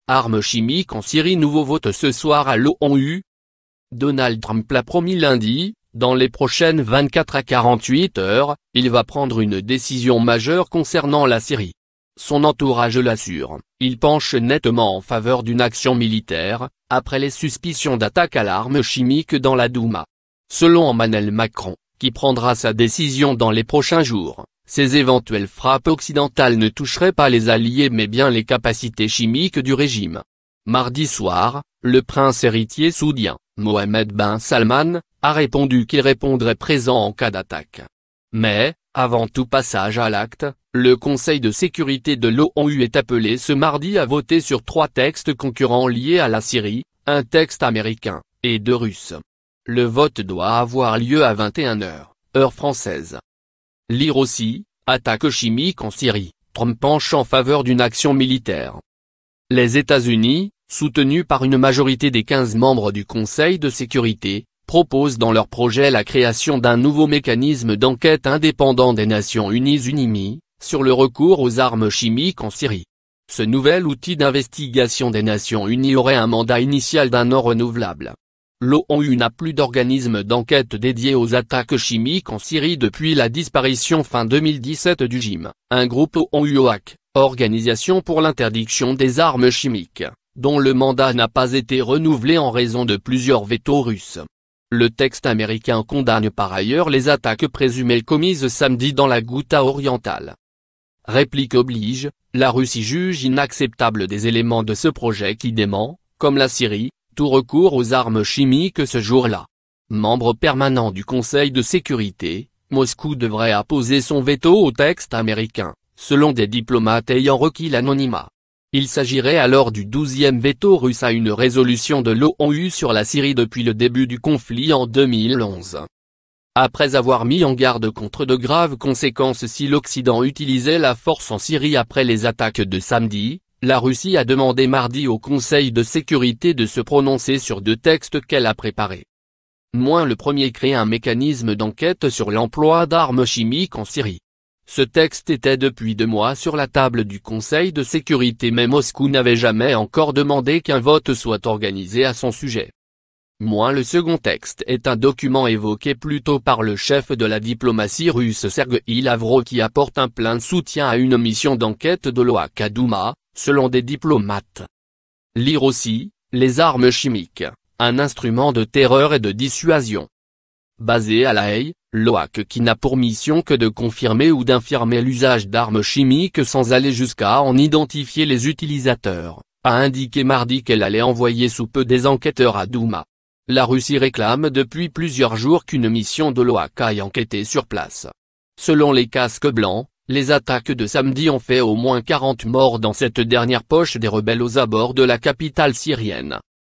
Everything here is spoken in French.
armes chimiques en Syrie. Nouveau vote ce soir à l'ONU. Donald Trump l'a promis lundi, dans les prochaines 24 à 48 heures, il va prendre une décision majeure concernant la Syrie. Son entourage l'assure, il penche nettement en faveur d'une action militaire, après les suspicions d'attaque à l'arme chimique dans la Douma. Selon Emmanuel Macron, qui prendra sa décision dans les prochains jours, ces éventuelles frappes occidentales ne toucheraient pas les alliés mais bien les capacités chimiques du régime. Mardi soir, le prince héritier saoudien, Mohammed bin Salman, a répondu qu'il répondrait présent en cas d'attaque. Mais, avant tout passage à l'acte, le Conseil de sécurité de l'ONU est appelé ce mardi à voter sur 3 textes concurrents liés à la Syrie, un texte américain, et 2 russes. Le vote doit avoir lieu à 21 h, heure française. Lire aussi, attaque chimique en Syrie, Trump penche en faveur d'une action militaire. Les États-Unis, soutenus par une majorité des 15 membres du Conseil de sécurité, proposent dans leur projet la création d'un nouveau mécanisme d'enquête indépendant des Nations Unies UNIMI, sur le recours aux armes chimiques en Syrie. Ce nouvel outil d'investigation des Nations Unies aurait un mandat initial d'1 an renouvelable. L'ONU n'a plus d'organisme d'enquête dédié aux attaques chimiques en Syrie depuis la disparition fin 2017 du GIM, un groupe ONU-OAC, Organisation pour l'interdiction des armes chimiques, dont le mandat n'a pas été renouvelé en raison de plusieurs vétos russes. Le texte américain condamne par ailleurs les attaques présumées commises samedi dans la Ghouta orientale. Réplique oblige, la Russie juge inacceptable des éléments de ce projet qui dément, comme la Syrie, tout recours aux armes chimiques ce jour-là. Membre permanent du Conseil de sécurité, Moscou devrait apposer son veto au texte américain, selon des diplomates ayant requis l'anonymat. Il s'agirait alors du 12e veto russe à une résolution de l'ONU sur la Syrie depuis le début du conflit en 2011. Après avoir mis en garde contre de graves conséquences si l'Occident utilisait la force en Syrie après les attaques de samedi, la Russie a demandé mardi au Conseil de sécurité de se prononcer sur 2 textes qu'elle a préparés. Le premier crée un mécanisme d'enquête sur l'emploi d'armes chimiques en Syrie. Ce texte était depuis 2 mois sur la table du Conseil de sécurité mais Moscou n'avait jamais encore demandé qu'un vote soit organisé à son sujet. Le second texte est un document évoqué plus tôt par le chef de la diplomatie russe Sergueï Lavrov qui apporte un plein soutien à une mission d'enquête de l'OAC à Douma, selon des diplomates. Lire aussi, les armes chimiques, un instrument de terreur et de dissuasion. Basé à La Haye, l'OAC qui n'a pour mission que de confirmer ou d'infirmer l'usage d'armes chimiques sans aller jusqu'à en identifier les utilisateurs, a indiqué mardi qu'elle allait envoyer sous peu des enquêteurs à Douma. La Russie réclame depuis plusieurs jours qu'une mission de l'OAC aille enquêter sur place. Selon les casques blancs, les attaques de samedi ont fait au moins 40 morts dans cette dernière poche des rebelles aux abords de la capitale syrienne.